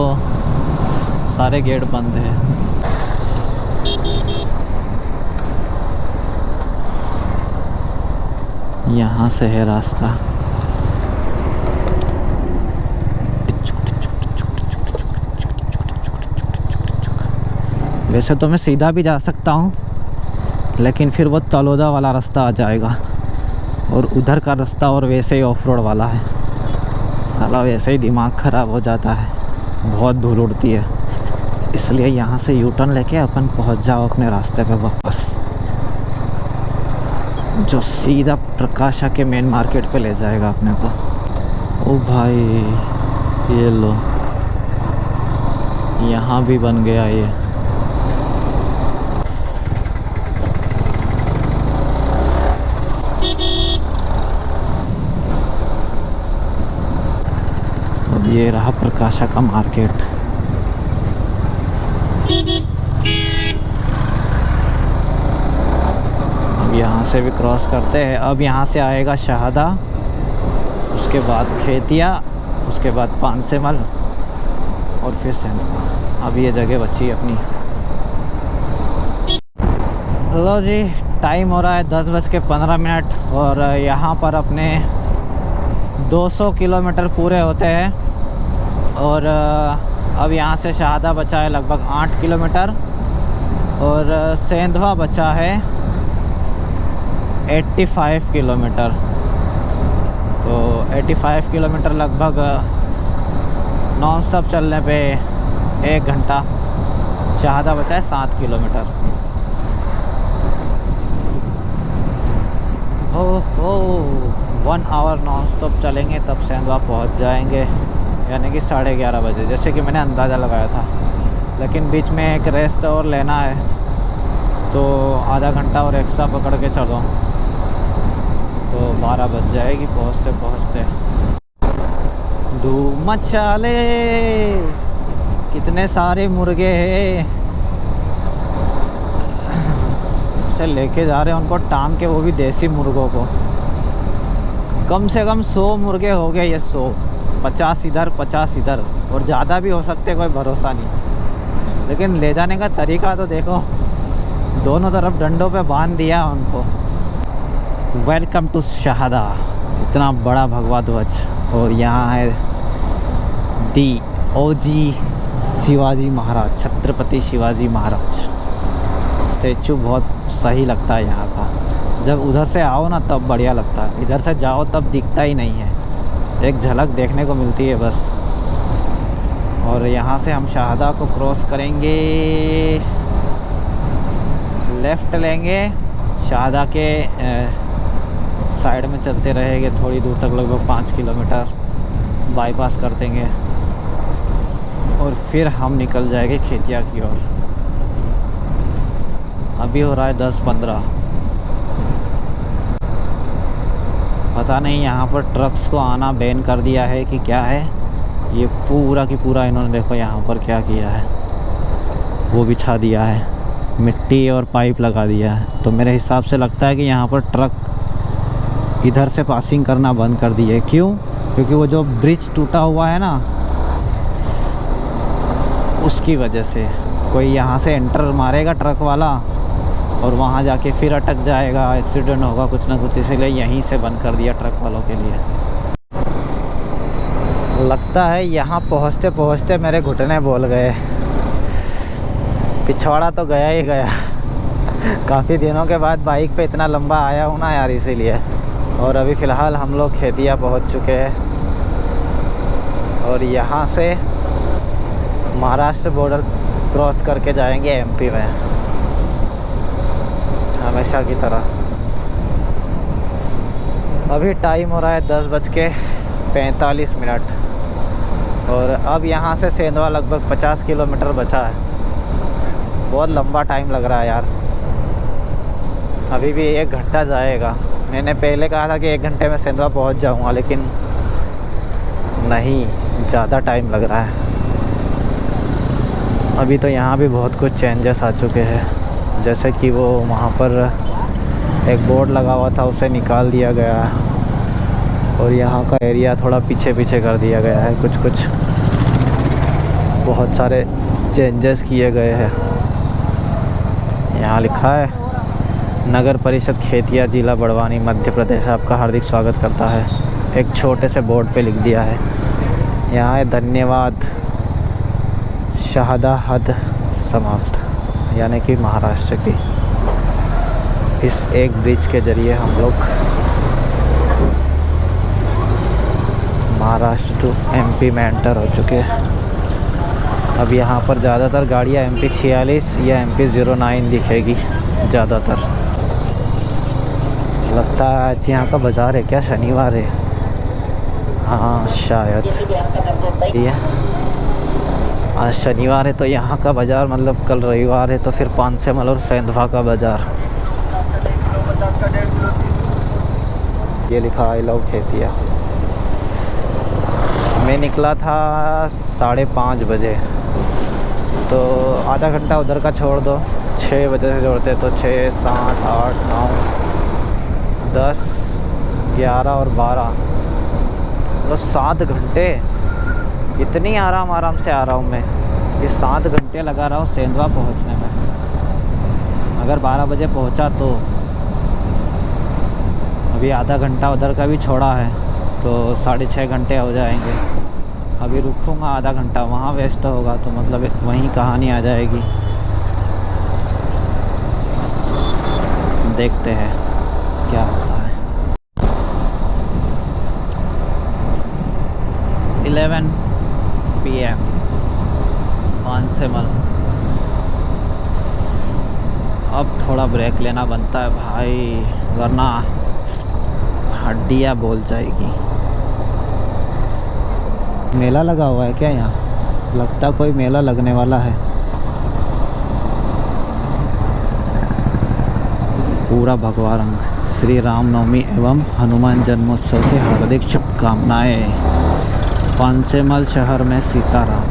सारे गेट बंद हैं। यहाँ से है रास्ता। वैसे तो मैं सीधा भी जा सकता हूँ, लेकिन फिर वो तलोदा वाला रास्ता आ जाएगा, और उधर का रास्ता और वैसे ही ऑफ रोड वाला है। साला वैसे ही दिमाग ख़राब हो जाता है, बहुत धूल उड़ती है। इसलिए यहाँ से यू टर्न लेके अपन पहुँच जाओ अपने रास्ते पे वापस, जो सीधा प्रकाशा के मेन मार्केट पे ले जाएगा अपने को। ओ भाई ये लो, यहाँ भी बन गया ये। अब ये रहा प्रकाशा का मार्केट। यहाँ से भी क्रॉस करते हैं। अब यहाँ से आएगा शहादा, उसके बाद खेतिया, उसके बाद पानसेमल और फिर सेंधवा। अब ये जगह बची अपनी। लो जी, टाइम हो रहा है 10:15 और यहाँ पर अपने 200 किलोमीटर पूरे होते हैं। और अब यहाँ से शहादा बचा है लगभग 8 किलोमीटर और सेंधवा बचा है 85 किलोमीटर। तो 85 किलोमीटर लगभग नॉन स्टॉप चलने पे 1 घंटा। शहादा बचा है 7 किलोमीटर। ओहो 1 आवर नॉन स्टॉप चलेंगे तब सेंधवा पहुंच जाएंगे, यानी कि 11:30 बजे, जैसे कि मैंने अंदाज़ा लगाया था। लेकिन बीच में एक रेस्ट और लेना है, तो आधा घंटा और एक्स्ट्रा पकड़ के चलो तो 12 बज जाएगी पहुंचते पहुंचते। धूम मचा ले, कितने सारे मुर्गे हैं। से लेके जा रहे हैं उनको टांग के, वो भी देसी मुर्गों को। कम से कम 100 मुर्गे हो गए ये, 100, 50 इधर 50 इधर, और ज़्यादा भी हो सकते, कोई भरोसा नहीं। लेकिन ले जाने का तरीका तो देखो, दोनों तरफ डंडों पे बांध दिया उनको। वेलकम टू शहादा, इतना बड़ा भगवा ध्वज। और यहाँ है DOG शिवाजी महाराज, छत्रपति शिवाजी महाराज स्टैचू। बहुत सही लगता है यहाँ का। जब उधर से आओ ना तब बढ़िया लगता है, इधर से जाओ तब दिखता ही नहीं है, एक झलक देखने को मिलती है बस। और यहाँ से हम शाहदा को क्रॉस करेंगे, लेफ़्ट लेंगे, शाहदा के साइड में चलते रहेंगे थोड़ी दूर तक, लगभग 5 किलोमीटर बाईपास कर देंगे और फिर हम निकल जाएंगे खेतिया की ओर। अभी हो रहा है 10:15। पता नहीं यहाँ पर ट्रक्स को आना बैन कर दिया है कि क्या है। ये पूरा की पूरा इन्होंने देखो यहाँ पर क्या किया है, वो बिछा दिया है, मिट्टी और पाइप लगा दिया है। तो मेरे हिसाब से लगता है कि यहाँ पर ट्रक इधर से पासिंग करना बंद कर दिए। क्यों? क्योंकि वो जो ब्रिज टूटा हुआ है ना, उसकी वजह से कोई यहाँ से एंटर मारेगा ट्रक वाला और वहाँ जाके फिर अटक जाएगा, एक्सीडेंट होगा कुछ ना कुछ, इसीलिए यहीं से बंद कर दिया ट्रक वालों के लिए। लगता है यहाँ पहुँचते पहुँचते मेरे घुटने बोल गए, पिछवाड़ा तो गया ही गया। काफ़ी दिनों के बाद बाइक पे इतना लंबा आया हूँ ना यार, इसीलिए। और अभी फ़िलहाल हम लोग खेतिया पहुँच चुके हैं और यहाँ से महाराष्ट्र बॉर्डर क्रॉस करके जाएंगे एमपी में, हमेशा की तरह। अभी टाइम हो रहा है 10:45 और अब यहाँ से सेंधवा लगभग 50 किलोमीटर बचा है। बहुत लंबा टाइम लग रहा है यार, अभी भी 1 घंटा जाएगा। मैंने पहले कहा था कि 1 घंटे में सेंधवा पहुँच जाऊँगा, लेकिन नहीं, ज़्यादा टाइम लग रहा है। अभी तो यहाँ भी बहुत कुछ चेंजेस आ चुके हैं, जैसे कि वो वहाँ पर एक बोर्ड लगा हुआ था, उसे निकाल दिया गया है और यहाँ का एरिया थोड़ा पीछे पीछे कर दिया गया है। कुछ बहुत सारे चेंजेस किए गए हैं। यहाँ लिखा है नगर परिषद खेतिया, जिला बड़वानी, मध्य प्रदेश आपका हार्दिक स्वागत करता है। एक छोटे से बोर्ड पे लिख दिया है। यहाँ है धन्यवाद, शाहदा हद समाप्त, यानी कि महाराष्ट्र की। इस एक ब्रिज के ज़रिए हम लोग महाराष्ट्र टू एमपी में एंटर हो चुके हैं। अब यहाँ पर ज़्यादातर गाड़ियाँ MP 46 या MP 09 दिखेगी ज़्यादातर। लगता है आज यहाँ का बाज़ार है क्या, शनिवार है? हाँ शायद ये आज शनिवार है, तो यहाँ का बाज़ार, मतलब कल रविवार है तो फिर पानसेमल और सेंधवा का बाज़ार। ये लिखा आई लव खेतिया। मैं निकला था 5:30 बजे, तो आधा घंटा उधर का छोड़ दो, 6 बजे से जोड़ते तो 6, 7, 8, 9, 10, 11 और 12, तो 7 घंटे। इतनी आराम से आ रहा हूँ मैं, ये 7 घंटे लगा रहा हूँ सेंधवा पहुँचने में। अगर 12 बजे पहुँचा तो अभी आधा घंटा उधर का भी छोड़ा है, तो 6.5 घंटे हो जाएंगे। अभी रुकूँगा आधा घंटा, वहाँ वेस्ट होगा, तो मतलब वहीं कहानी आ जाएगी। देखते हैं क्या होता है। 11 PM पानसेमल। अब थोड़ा ब्रेक लेना बनता है भाई, वरना हड्डियाँ बोल जाएगी। मेला लगा हुआ है क्या यहाँ? लगता कोई मेला लगने वाला है। पूरा भगवा रंग। श्री रामनवमी एवं हनुमान जन्मोत्सव के हार्दिक शुभकामनाएं। पानसेमल शहर में सीताराम।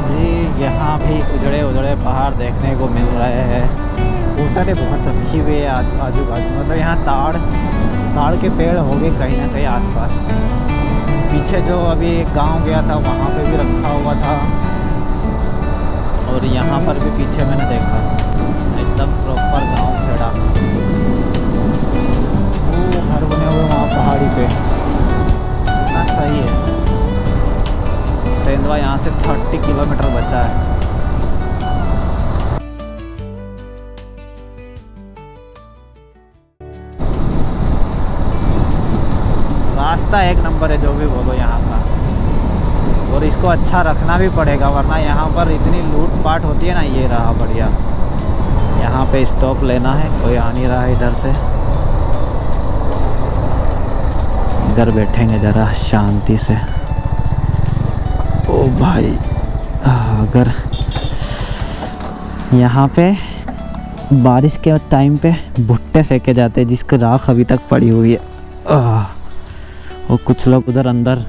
जी यहाँ भी उजड़े पहाड़ देखने को मिल रहे हैं। होटलें बहुत रखी हुई है आजू बाजू, मतलब यहाँ ताड़ के पेड़ हो गए कहीं ना कहीं आसपास। पीछे जो अभी एक गांव गया था वहाँ पे भी रखा हुआ था, और यहाँ पर भी पीछे मैंने देखा एकदम प्रॉपर गांव खेड़ा। वो घर बने हुए वहाँ पहाड़ी पे, इतना सही है। सेंधवा यहाँ से 30 किलोमीटर बचा है। रास्ता एक नंबर है जो भी बोलो यहाँ का, और इसको अच्छा रखना भी पड़ेगा वरना यहाँ पर इतनी लूट पाट होती है ना। ये रहा बढ़िया, यहाँ पे स्टॉप लेना है, कोई आ नहीं रहा है इधर से। इधर बैठेंगे ज़रा शांति से। ओ भाई, अगर यहाँ पे बारिश के टाइम पे भुट्टे सेके जाते हैं जिसकी राख अभी तक पड़ी हुई है। और कुछ लोग उधर अंदर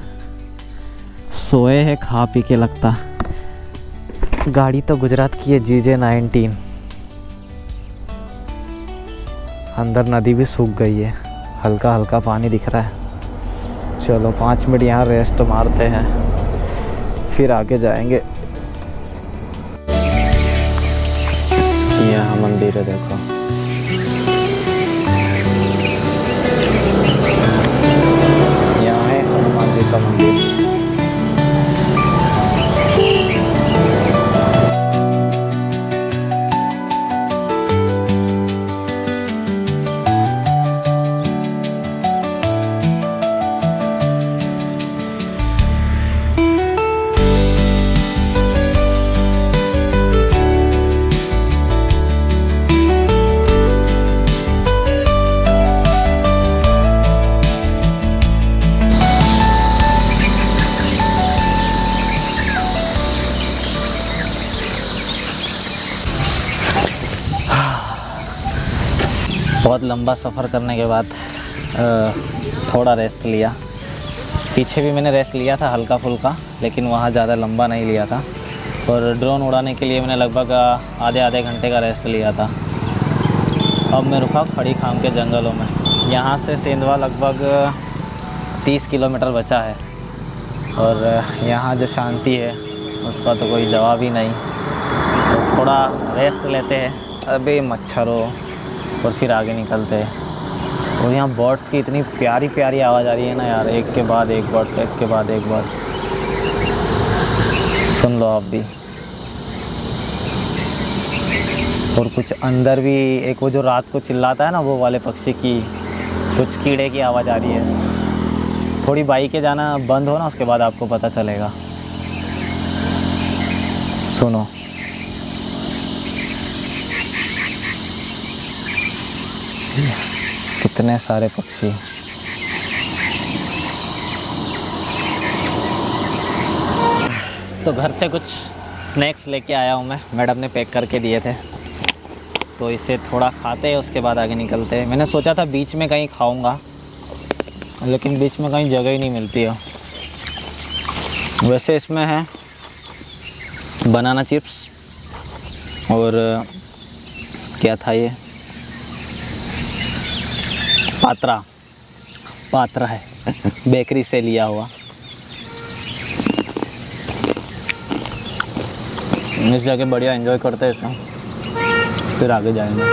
सोए हैं खा पी के लगता। गाड़ी तो गुजरात की है GJ19। अंदर नदी भी सूख गई है, हल्का हल्का पानी दिख रहा है। चलो 5 मिनट यहाँ रेस्ट मारते हैं, फिर आगे जाएंगे। यहाँ मंदिर है देखो, यहाँ है हनुमान जी का मंदिर। बहुत लंबा सफ़र करने के बाद थोड़ा रेस्ट लिया। पीछे भी मैंने रेस्ट लिया था हल्का फुल्का, लेकिन वहाँ ज़्यादा लंबा नहीं लिया था। और ड्रोन उड़ाने के लिए मैंने लगभग आधे घंटे का रेस्ट लिया था। अब मैं रुका खड़ी खाम के जंगलों में। यहाँ से सेंधवा लगभग 30 किलोमीटर बचा है, और यहाँ जो शांति है उसका तो कोई जवाब ही नहीं। तो थोड़ा रेस्ट लेते हैं अभी मच्छरों, और फिर आगे निकलते हैं। और यहाँ बर्ड्स की इतनी प्यारी प्यारी आवाज़ आ रही है ना यार, एक के बाद एक बर्ड्स, एक के बाद एक बर्ड्स। सुन लो आप भी। और कुछ अंदर भी एक वो जो रात को चिल्लाता है ना, वो वाले पक्षी की, कुछ कीड़े की आवाज़ आ रही है। थोड़ी बाइक के जाना बंद हो ना, उसके बाद आपको पता चलेगा। सुनो। कितने सारे पक्षी। तो घर से कुछ स्नैक्स लेके आया हूँ मैं, मैडम ने पैक करके दिए थे, तो इसे थोड़ा खाते हैं उसके बाद आगे निकलते हैं। मैंने सोचा था बीच में कहीं खाऊंगा, लेकिन बीच में कहीं जगह ही नहीं मिलती है। वैसे इसमें है बनाना चिप्स, और क्या था ये, पात्रा है बेकरी से लिया हुआ। इस जगह बढ़िया एंजॉय करते हैं इसे, फिर आगे जाएंगे।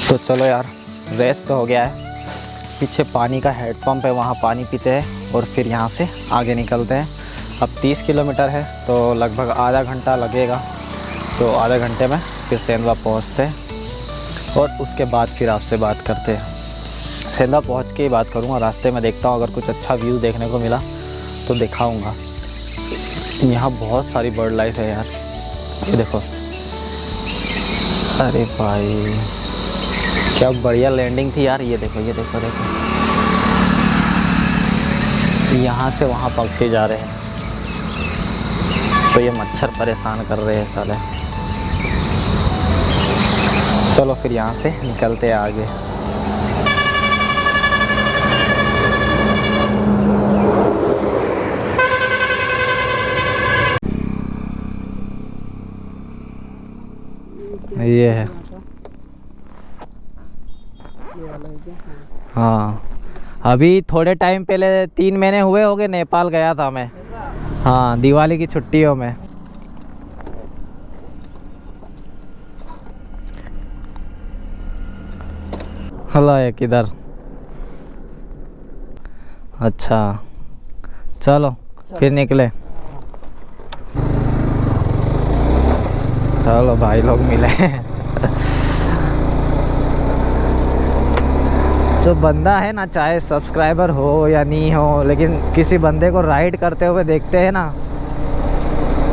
तो चलो यार, रेस्ट हो गया है। पीछे पानी का हेड पंप है, वहाँ पानी पीते हैं और फिर यहाँ से आगे निकलते हैं। अब 30 किलोमीटर है तो लगभग आधा घंटा लगेगा, तो आधे घंटे में फिर सेंधवा पहुँचते हैं और उसके बाद फिर आपसे बात करते हैं। सेंधवा पहुँच के ही बात करूँगा, रास्ते में देखता हूँ अगर कुछ अच्छा व्यू देखने को मिला तो दिखाऊँगा। यहाँ बहुत सारी बर्ड लाइफ है यार, ये देखो। अरे भाई क्या बढ़िया लैंडिंग थी यार, ये देखो ये देखो देखो। यहाँ से वहाँ पक्षी जा रहे हैं, तो ये मच्छर परेशान कर रहे हैं साले। चलो फिर यहाँ से निकलते हैं आगे। ये है, हाँ अभी थोड़े टाइम पहले 3 महीने हुए होंगे नेपाल गया था मैं। हाँ दिवाली की छुट्टियों में। हला है किधर? अच्छा चलो फिर निकले। चलो भाई लोग मिले। जो बंदा है ना, चाहे सब्सक्राइबर हो या नहीं हो, लेकिन किसी बंदे को राइड करते हुए देखते हैं ना,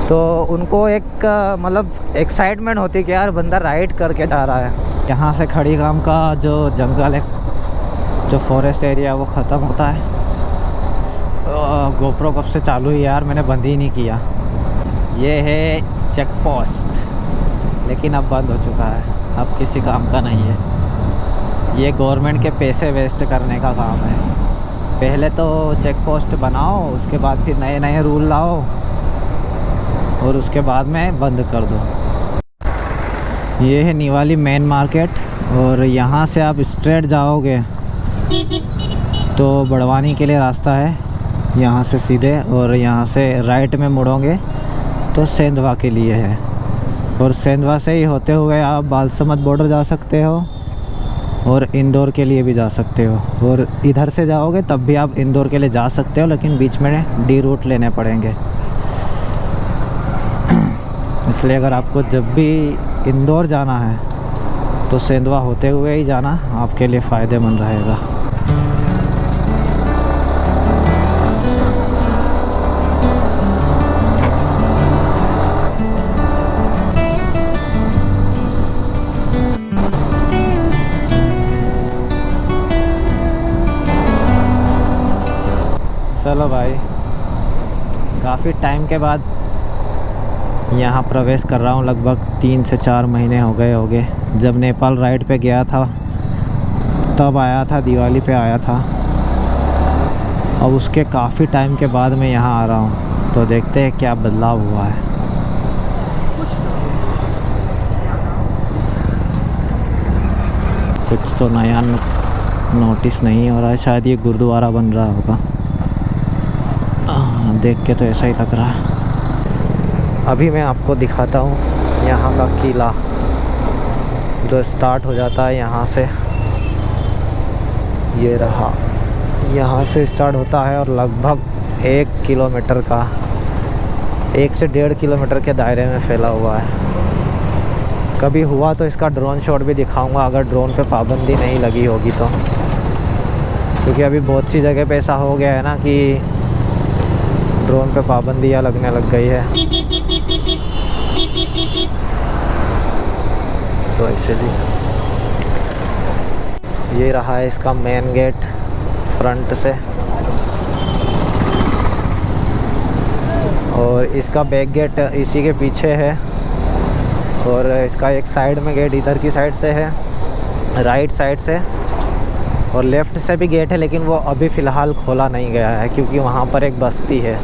तो उनको एक मतलब एक्साइटमेंट होती है कि यार बंदा राइड करके जा रहा है। यहाँ से खड़ी गांव का जो जंगल है, जो फॉरेस्ट एरिया, वो ख़त्म होता है। गोप्रो कब से चालू है यार, मैंने बंद ही नहीं किया। ये है चेक पोस्ट, लेकिन अब बंद हो चुका है, अब किसी काम का नहीं है। ये गवर्नमेंट के पैसे वेस्ट करने का काम है। पहले तो चेक पोस्ट बनाओ, उसके बाद फिर नए नए रूल लाओ, और उसके बाद में बंद कर दो। ये है निवाली मेन मार्केट, और यहाँ से आप स्ट्रेट जाओगे तो बड़वानी के लिए रास्ता है यहाँ से सीधे, और यहाँ से राइट में मुड़ोगे तो सेंधवा के लिए है, और सेंधवा से ही होते हुए आप बालसमंद बॉर्डर जा सकते हो और इंदौर के लिए भी जा सकते हो, और इधर से जाओगे तब भी आप इंदौर के लिए जा सकते हो, लेकिन बीच में डी रूट लेने पड़ेंगे। इसलिए अगर आपको जब भी इंदौर जाना है तो सेंधवा होते हुए ही जाना, आपके लिए फ़ायदेमंद रहेगा। चलो भाई, काफ़ी टाइम के बाद यहाँ प्रवेश कर रहा हूँ। लगभग 3 से 4 महीने हो गए। जब नेपाल राइड पे गया था तब आया था, दिवाली पे आया था। अब उसके काफ़ी टाइम के बाद मैं यहाँ आ रहा हूँ, तो देखते हैं क्या बदलाव हुआ है। कुछ तो नया नोटिस नहीं हो रहा है, शायद ये गुरुद्वारा बन रहा होगा। देख के तो ऐसा ही लग रहा है। अभी मैं आपको दिखाता हूँ यहाँ का किला, जो स्टार्ट हो जाता है यहाँ से। ये रहा, यहाँ से स्टार्ट होता है और लगभग 1 किलोमीटर का, 1 से 1.5 किलोमीटर के दायरे में फैला हुआ है। कभी हुआ तो इसका ड्रोन शॉट भी दिखाऊंगा, अगर ड्रोन पे पाबंदी नहीं लगी होगी तो, क्योंकि अभी बहुत सी जगह पे ऐसा हो गया है ना कि ड्रोन पे पाबंदियाँ लगने लग गई है। तो एक्चुअली ये रहा है इसका मेन गेट फ्रंट से, और इसका बैक गेट इसी के पीछे है, और इसका एक साइड में गेट इधर की साइड से है, राइट साइड से, और लेफ़्ट से भी गेट है, लेकिन वो अभी फ़िलहाल खोला नहीं गया है, क्योंकि वहाँ पर एक बस्ती है,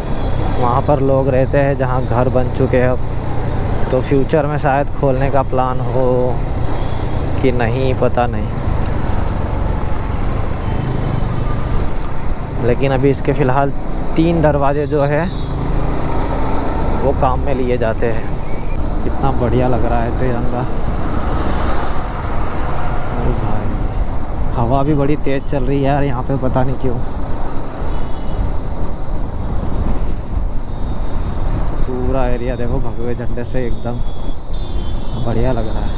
वहाँ पर लोग रहते हैं जहाँ घर बन चुके हैं अब। तो फ्यूचर में शायद खोलने का प्लान हो कि नहीं, पता नहीं, लेकिन अभी इसके फ़िलहाल 3 दरवाजे जो है वो काम में लिए जाते हैं। कितना बढ़िया लग रहा है तिरंगा। अरे भाई, हवा भी बड़ी तेज़ चल रही है यार यहाँ पे, पता नहीं क्यों। पूरा एरिया देखो भगवे झंडे से एकदम बढ़िया लग रहा है,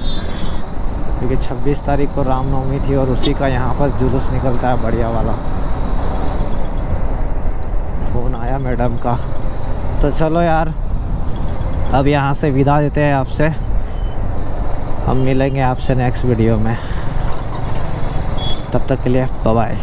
क्योंकि 26 तारीख को रामनवमी थी और उसी का यहाँ पर जुलूस निकलता है बढ़िया वाला। फ़ोन आया मैडम का। तो चलो यार, अब यहाँ से विदा देते हैं आपसे। हम मिलेंगे आपसे नेक्स्ट वीडियो में, तब तक के लिए बाय बाय।